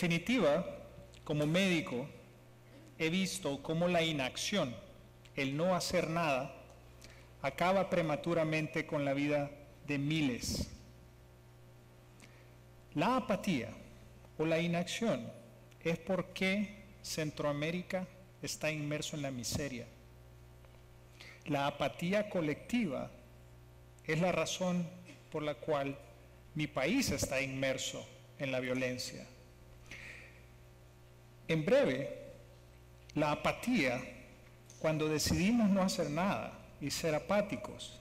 definitiva, como médico, he visto cómo la inacción, el no hacer nada, acaba prematuramente con la vida de miles. La apatía o la inacción es por qué Centroamérica está inmerso en la miseria. La apatía colectiva es la razón por la cual mi país está inmerso en la violencia. En breve, la apatía, cuando decidimos no hacer nada y ser apáticos,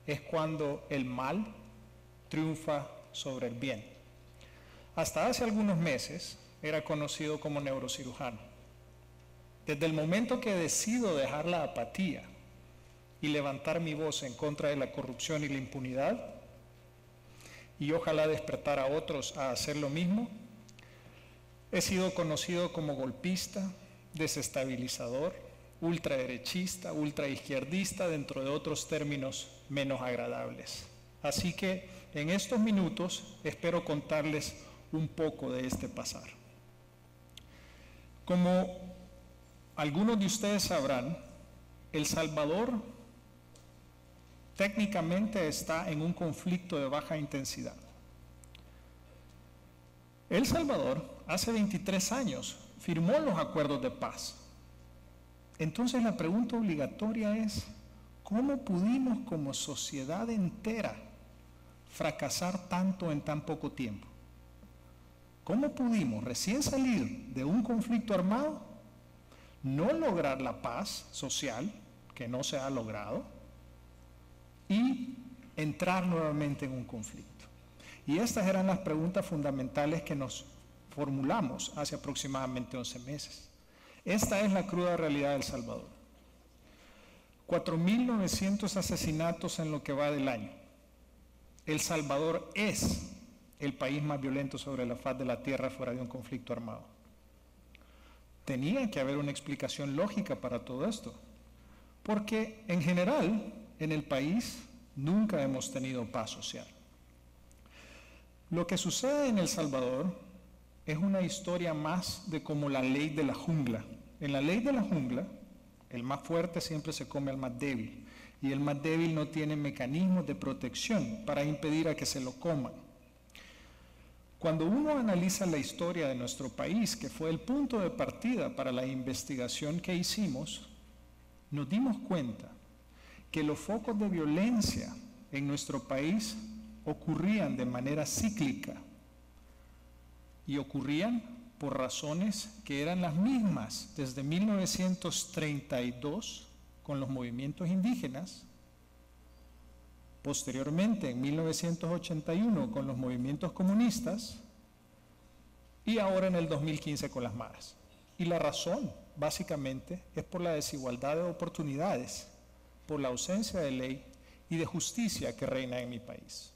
es cuando el mal triunfa sobre el bien. Hasta hace algunos meses era conocido como neurocirujano. Desde el momento que decido dejar la apatía y levantar mi voz en contra de la corrupción y la impunidad, y ojalá despertar a otros a hacer lo mismo, he sido conocido como golpista, desestabilizador, ultraderechista, ultraizquierdista, dentro de otros términos menos agradables. Así que en estos minutos espero contarles un poco de este pasar. Como algunos de ustedes sabrán, El Salvador técnicamente está en un conflicto de baja intensidad. El Salvador hace 23 años firmó los acuerdos de paz. Entonces la pregunta obligatoria es, ¿cómo pudimos como sociedad entera fracasar tanto en tan poco tiempo? ¿Cómo pudimos recién salir de un conflicto armado, no lograr la paz social, que no se ha logrado, y entrar nuevamente en un conflicto? Y estas eran las preguntas fundamentales que nos formulamos hace aproximadamente 11 meses. Esta es la cruda realidad de El Salvador. 4.900 asesinatos en lo que va del año. El Salvador es el país más violento sobre la faz de la tierra fuera de un conflicto armado. Tenía que haber una explicación lógica para todo esto, porque en general en el país nunca hemos tenido paz social. Lo que sucede en El Salvador es una historia más de como la ley de la jungla. En la ley de la jungla, el más fuerte siempre se come al más débil, y el más débil no tiene mecanismos de protección para impedir a que se lo coman. Cuando uno analiza la historia de nuestro país, que fue el punto de partida para la investigación que hicimos, nos dimos cuenta que los focos de violencia en nuestro país ocurrían de manera cíclica y ocurrían por razones que eran las mismas desde 1932 con los movimientos indígenas, posteriormente en 1981 con los movimientos comunistas y ahora en el 2015 con las maras. Y la razón básicamente es por la desigualdad de oportunidades, por la ausencia de ley y de justicia que reina en mi país.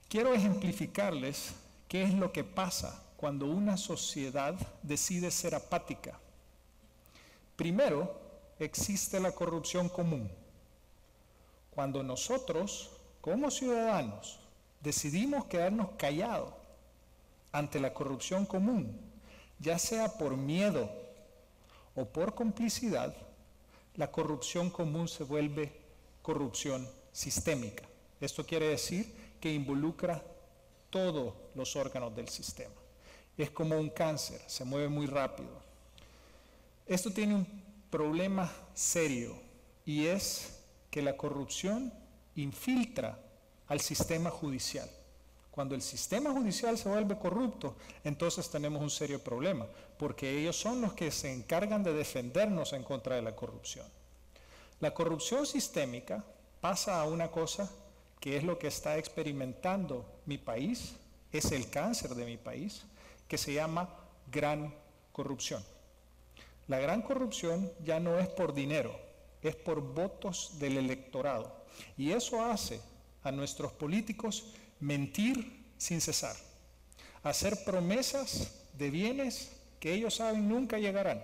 Quiero ejemplificarles qué es lo que pasa cuando una sociedad decide ser apática. Primero, existe la corrupción común. Cuando nosotros, como ciudadanos, decidimos quedarnos callados ante la corrupción común, ya sea por miedo o por complicidad, la corrupción común se vuelve corrupción sistémica. Esto quiere decir que involucra todos los órganos del sistema. Es como un cáncer, se mueve muy rápido. Esto tiene un problema serio y es que la corrupción infiltra al sistema judicial. Cuando el sistema judicial se vuelve corrupto, entonces tenemos un serio problema, porque ellos son los que se encargan de defendernos en contra de la corrupción. La corrupción sistémica pasa a una cosa que es lo que está experimentando mi país, es el cáncer de mi país, que se llama gran corrupción. La gran corrupción ya no es por dinero, es por votos del electorado. Y eso hace a nuestros políticos mentir sin cesar, hacer promesas de bienes que ellos saben nunca llegarán.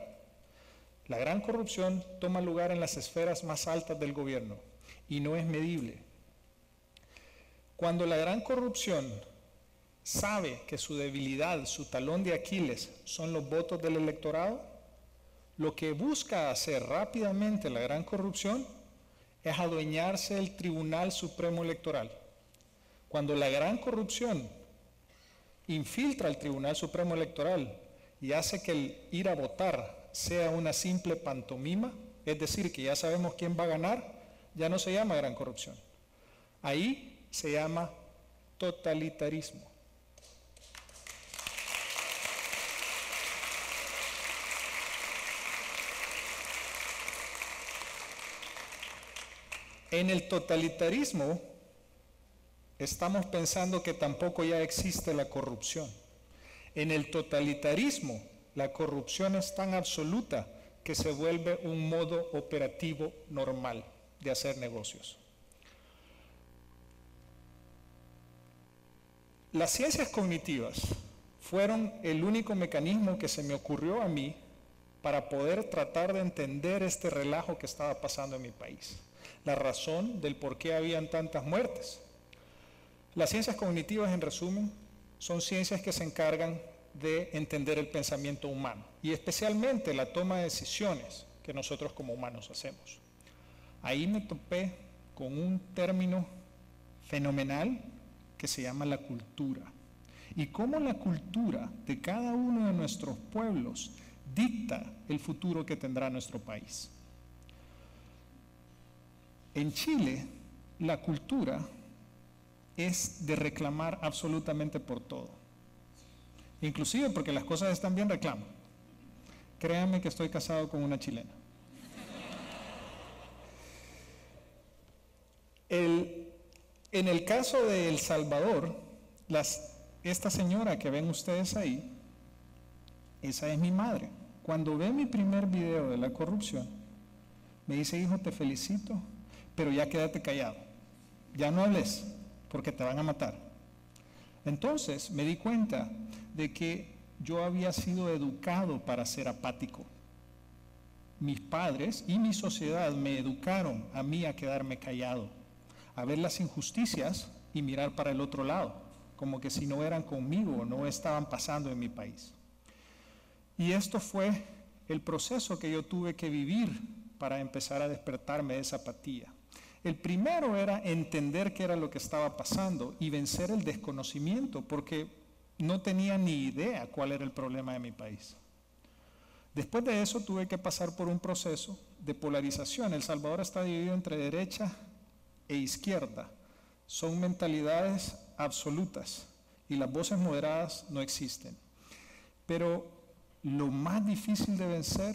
La gran corrupción toma lugar en las esferas más altas del gobierno y no es medible. Cuando la gran corrupción sabe que su debilidad, su talón de Aquiles, son los votos del electorado, lo que busca hacer rápidamente la gran corrupción es adueñarse del Tribunal Supremo Electoral. Cuando la gran corrupción infiltra el Tribunal Supremo Electoral y hace que el ir a votar sea una simple pantomima, es decir, que ya sabemos quién va a ganar, ya no se llama gran corrupción. Ahí se llama totalitarismo. En el totalitarismo estamos pensando que tampoco ya existe la corrupción. En el totalitarismo la corrupción es tan absoluta que se vuelve un modo operativo normal de hacer negocios. Las ciencias cognitivas fueron el único mecanismo que se me ocurrió a mí para poder tratar de entender este relajo que estaba pasando en mi país, la razón del por qué habían tantas muertes. Las ciencias cognitivas, en resumen, son ciencias que se encargan de entender el pensamiento humano y especialmente la toma de decisiones que nosotros como humanos hacemos. Ahí me topé con un término fenomenal que se llama la cultura, y cómo la cultura de cada uno de nuestros pueblos dicta el futuro que tendrá nuestro país. En Chile, la cultura es de reclamar absolutamente por todo, inclusive porque las cosas están bien, reclamo. Créanme que estoy casado con una chilena. En el caso de El Salvador, esta señora que ven ustedes ahí, esa es mi madre. Cuando ve mi primer video de la corrupción, me dice: hijo, te felicito, pero ya quédate callado, ya no hables, porque te van a matar. Entonces me di cuenta de que yo había sido educado para ser apático. Mis padres y mi sociedad me educaron a mí a quedarme callado, a ver las injusticias y mirar para el otro lado, como que si no eran conmigo, no estaban pasando en mi país. Y esto fue el proceso que yo tuve que vivir para empezar a despertarme de esa apatía. El primero era entender qué era lo que estaba pasando y vencer el desconocimiento, porque no tenía ni idea cuál era el problema de mi país. Después de eso tuve que pasar por un proceso de polarización. El Salvador está dividido entre derecha e izquierda. Son mentalidades absolutas y las voces moderadas no existen. Pero lo más difícil de vencer,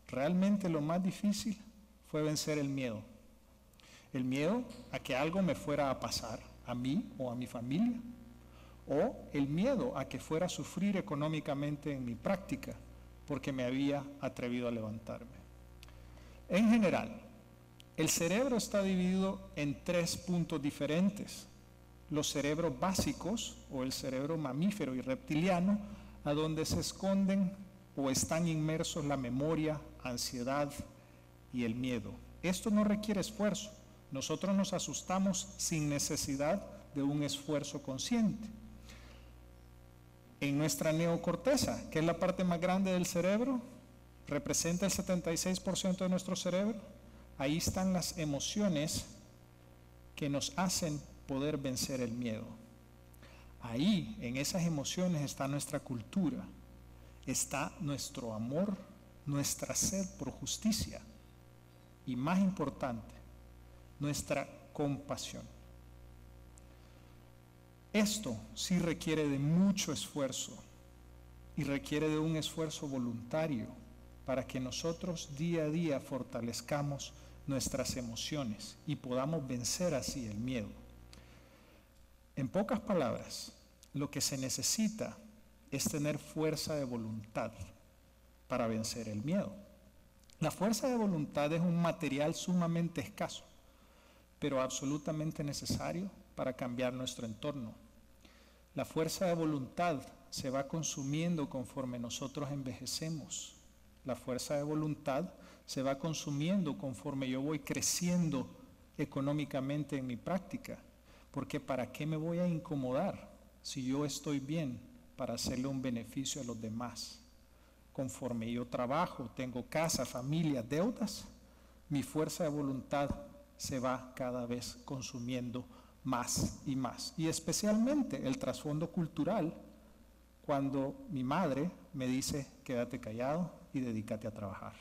realmente lo más difícil, fue vencer el miedo. El miedo a que algo me fuera a pasar, a mí o a mi familia, o el miedo a que fuera a sufrir económicamente en mi práctica, porque me había atrevido a levantarme. En general, el cerebro está dividido en 3 puntos diferentes: los cerebros básicos, o el cerebro mamífero y reptiliano, a donde se esconden o están inmersos la memoria, ansiedad y el miedo. Esto no requiere esfuerzo. Nosotros nos asustamos sin necesidad de un esfuerzo consciente. En nuestra neocorteza, que es la parte más grande del cerebro, representa el 76% de nuestro cerebro. Ahí están las emociones que nos hacen poder vencer el miedo. Ahí, en esas emociones, está nuestra cultura, está nuestro amor, nuestra sed por justicia y, más importante, nuestra compasión. Esto sí requiere de mucho esfuerzo y requiere de un esfuerzo voluntario para que nosotros día a día fortalezcamos nuestras emociones y podamos vencer así el miedo. En pocas palabras, lo que se necesita es tener fuerza de voluntad para vencer el miedo. La fuerza de voluntad es un material sumamente escaso, pero absolutamente necesario para cambiar nuestro entorno. La fuerza de voluntad se va consumiendo conforme nosotros envejecemos. La fuerza de voluntad se va consumiendo conforme yo voy creciendo económicamente en mi práctica. Porque ¿para qué me voy a incomodar si yo estoy bien para hacerle un beneficio a los demás. Conforme yo trabajo, tengo casa, familia, deudas, mi fuerza de voluntad se va cada vez consumiendo más y más. Y especialmente el trasfondo cultural, cuando mi madre me dice, quédate callado y dedícate a trabajar.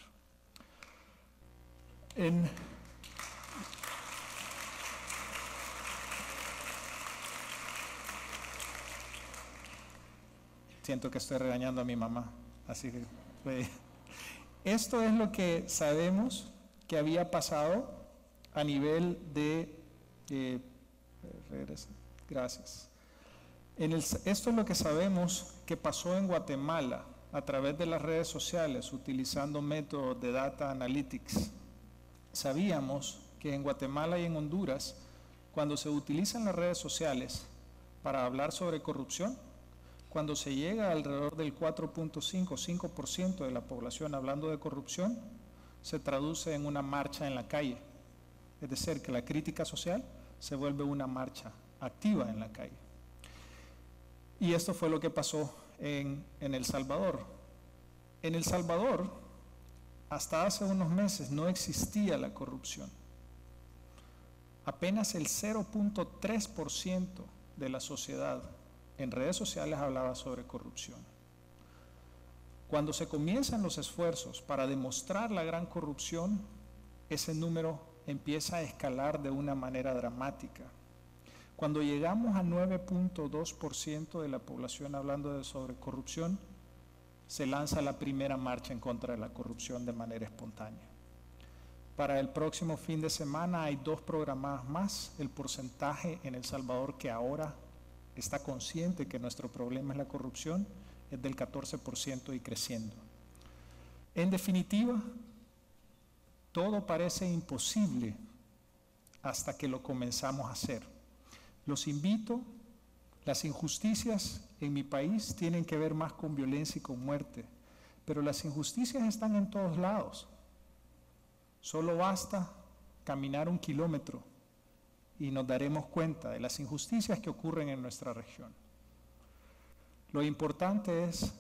Siento que estoy regañando a mi mamá, así que esto es lo que sabemos que había pasado a nivel de gracias. Esto es lo que sabemos que pasó en Guatemala a través de las redes sociales, utilizando métodos de data analytics. Sabíamos que en Guatemala y en Honduras, cuando se utilizan las redes sociales para hablar sobre corrupción, cuando se llega alrededor del 4.5% de la población hablando de corrupción, se traduce en una marcha en la calle. Es decir, que la crítica social se vuelve una marcha activa en la calle. Y esto fue lo que pasó en El Salvador. En El Salvador, hasta hace unos meses, no existía la corrupción. Apenas el 0.3% de la sociedad en redes sociales hablaba sobre corrupción. Cuando se comienzan los esfuerzos para demostrar la gran corrupción, ese número empieza a escalar de una manera dramática. Cuando llegamos a 9.2% de la población hablando sobre corrupción, se lanza la primera marcha en contra de la corrupción de manera espontánea. Para el próximo fin de semana hay 2 programadas más. El porcentaje en El Salvador que ahora está consciente que nuestro problema es la corrupción es del 14% y creciendo. En definitiva, todo parece imposible hasta que lo comenzamos a hacer. Los invito, las injusticias en mi país tienen que ver más con violencia y con muerte, pero las injusticias están en todos lados. Solo basta caminar 1 kilómetro y nos daremos cuenta de las injusticias que ocurren en nuestra región. Lo importante es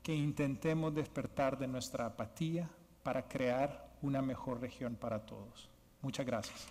que intentemos despertar de nuestra apatía para crear una mejor región para todos. Muchas gracias.